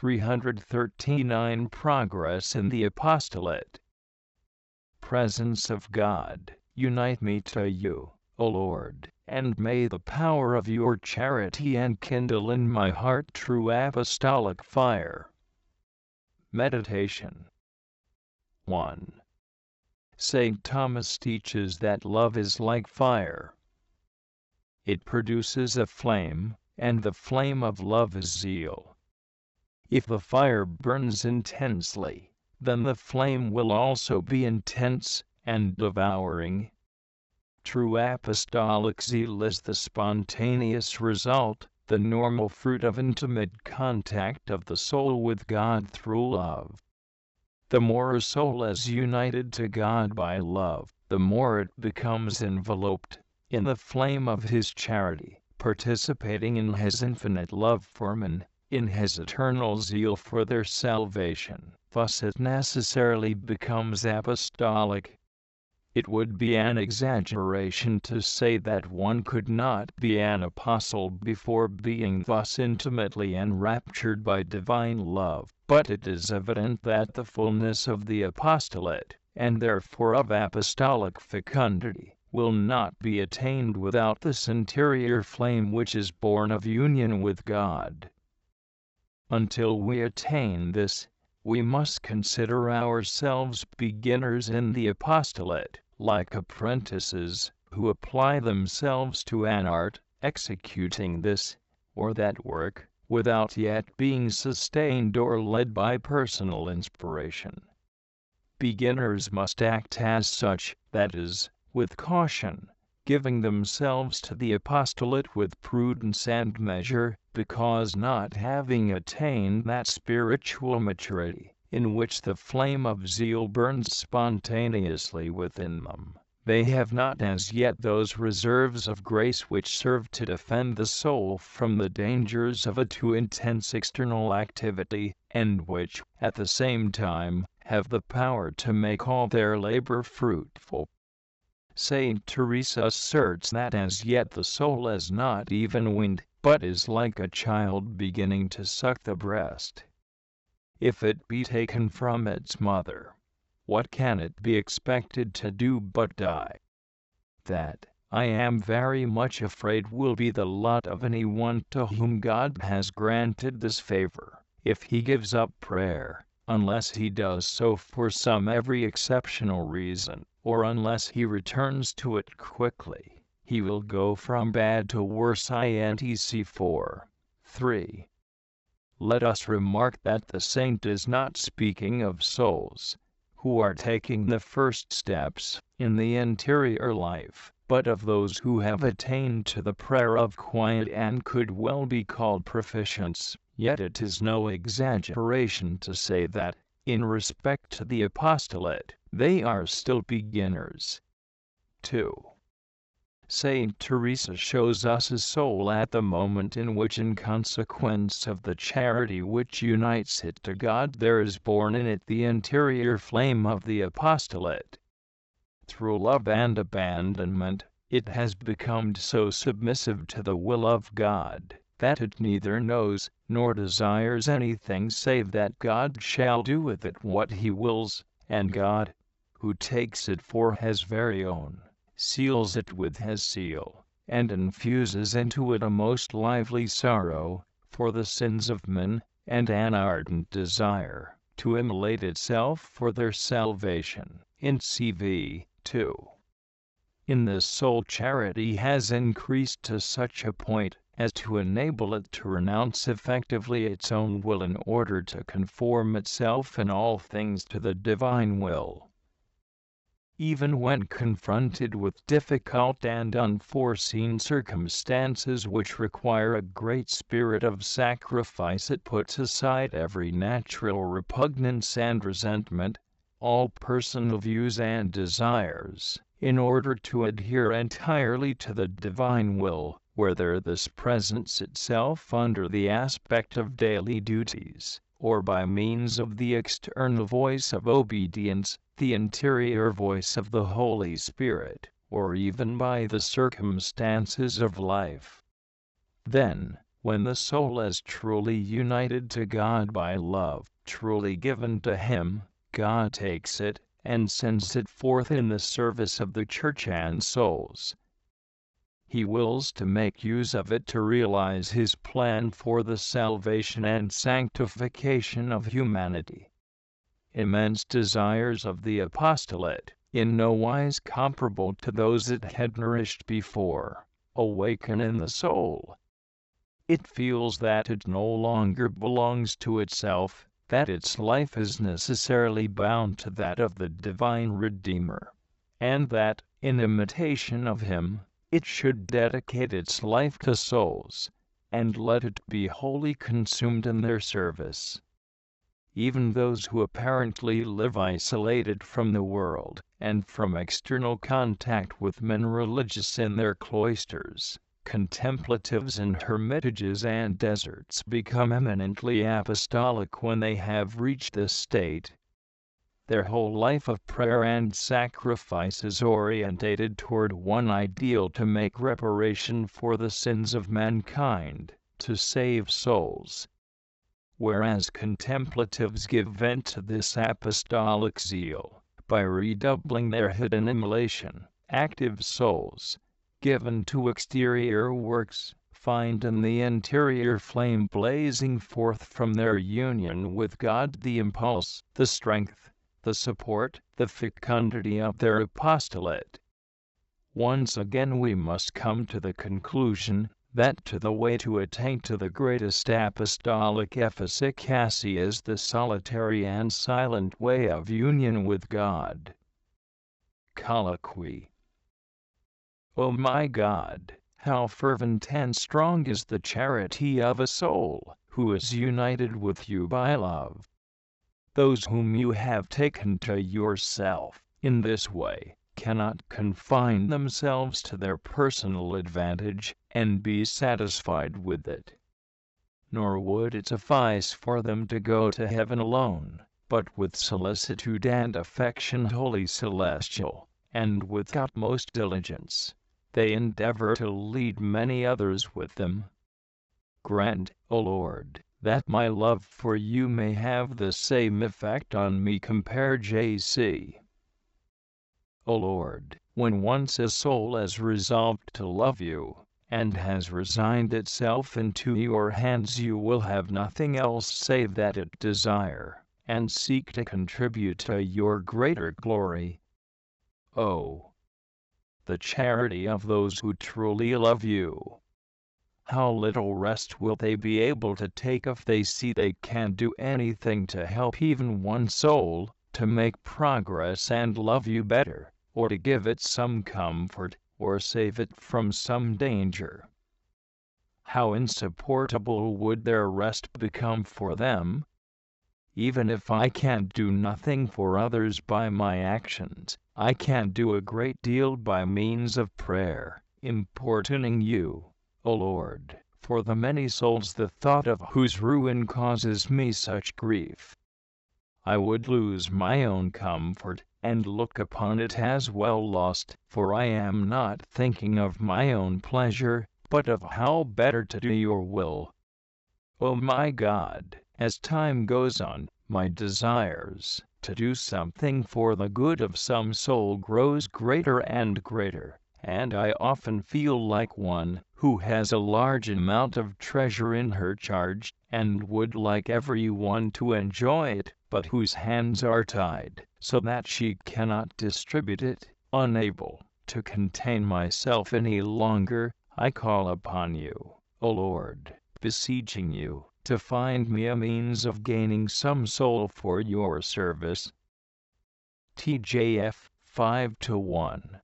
339 Progress in the Apostolate. Presence of God, unite me to you, O Lord, and may the power of your charity enkindle in my heart true apostolic fire. Meditation 1. St. Thomas teaches that love is like fire. It produces a flame, and the flame of love is zeal. If the fire burns intensely, then the flame will also be intense and devouring. True apostolic zeal is the spontaneous result, the normal fruit of intimate contact of the soul with God through love. The more a soul is united to God by love, the more it becomes enveloped in the flame of His charity, participating in His infinite love for men, in His eternal zeal for their salvation. Thus it necessarily becomes apostolic. It would be an exaggeration to say that one could not be an apostle before being thus intimately enraptured by divine love, but it is evident that the fullness of the apostolate, and therefore of apostolic fecundity, will not be attained without this interior flame which is born of union with God. Until we attain this, we must consider ourselves beginners in the apostolate, like apprentices who apply themselves to an art, executing this or that work, without yet being sustained or led by personal inspiration. Beginners must act as such, that is, with caution, giving themselves to the apostolate with prudence and measure, because not having attained that spiritual maturity, in which the flame of zeal burns spontaneously within them, they have not as yet those reserves of grace which serve to defend the soul from the dangers of a too intense external activity, and which, at the same time, have the power to make all their labor fruitful. Saint Teresa asserts that as yet the soul is not even weaned, but is like a child beginning to suck the breast. If it be taken from its mother, what can it be expected to do but die? That, I am very much afraid, will be the lot of anyone to whom God has granted this favor, if he gives up prayer, unless he does so for some very exceptional reason, or unless he returns to it quickly. He will go from bad to worse. INTC 4:3. Let us remark that the saint is not speaking of souls who are taking the first steps in the interior life, but of those who have attained to the prayer of quiet and could well be called proficients. Yet it is no exaggeration to say that, in respect to the apostolate, they are still beginners. 2. Saint Teresa shows us a soul at the moment in which, in consequence of the charity which unites it to God, there is born in it the interior flame of the apostolate. Through love and abandonment, it has become so submissive to the will of God, that it neither knows nor desires anything save that God shall do with it what He wills, and God, who takes it for His very own, seals it with His seal, and infuses into it a most lively sorrow for the sins of men, and an ardent desire to immolate itself for their salvation. In CV 2. In this soul charity has increased to such a point as to enable it to renounce effectively its own will in order to conform itself in all things to the divine will. Even when confronted with difficult and unforeseen circumstances which require a great spirit of sacrifice, it puts aside every natural repugnance and resentment, all personal views and desires, in order to adhere entirely to the divine will, whether this presents itself under the aspect of daily duties, or by means of the external voice of obedience, the interior voice of the Holy Spirit, or even by the circumstances of life. Then, When the soul is truly united to God by love, truly given to Him, God takes it and sends it forth in the service of the Church and souls. He wills to make use of it to realize His plan for the salvation and sanctification of humanity. Immense desires of the apostolate, in no wise comparable to those it had nourished before, awaken in the soul. It feels that it no longer belongs to itself, that its life is necessarily bound to that of the divine Redeemer, and that, in imitation of Him, it should dedicate its life to souls, and let it be wholly consumed in their service. Even those who apparently live isolated from the world, and from external contact with men religious in their cloisters, contemplatives in hermitages and deserts, become eminently apostolic when they have reached this state. Their whole life of prayer and sacrifice is orientated toward one ideal: to make reparation for the sins of mankind, to save souls. Whereas contemplatives give vent to this apostolic zeal by redoubling their hidden immolation, active souls, given to exterior works, find in the interior flame blazing forth from their union with God the impulse, the strength, the support, the fecundity of their apostolate. Once again we must come to the conclusion that the way to attain to the greatest apostolic efficacy is the solitary and silent way of union with God. Colloquy. O my God, how fervent and strong is the charity of a soul who is united with you by love. Those whom you have taken to yourself in this way cannot confine themselves to their personal advantage and be satisfied with it. Nor would it suffice for them to go to heaven alone, but with solicitude and affection wholly celestial, and with utmost diligence, they endeavor to lead many others with them. Grant, O Lord, that my love for you may have the same effect on me. Compare J.C. O Lord, when once a soul is resolved to love you, and has resigned itself into your hands, you will have nothing else save that it desire, and seek to contribute to your greater glory. Oh, the charity of those who truly love you! How little rest will they be able to take if they see they can't do anything to help even one soul to make progress and love you better, or to give it some comfort, or save it from some danger. How insupportable would their rest become for them? Even if I can't do nothing for others by my actions, I can do a great deal by means of prayer, importuning you, O Lord, for the many souls the thought of whose ruin causes me such grief. I would lose my own comfort, and look upon it as well lost, for I am not thinking of my own pleasure, but of how better to do your will. O my God, as time goes on, my desires to do something for the good of some soul grows greater and greater, and I often feel like one who has a large amount of treasure in her charge, and would like every one to enjoy it, but whose hands are tied, so that she cannot distribute it. Unable to contain myself any longer, I call upon you, O Lord, beseeching you to find me a means of gaining some soul for your service. TJF 5-1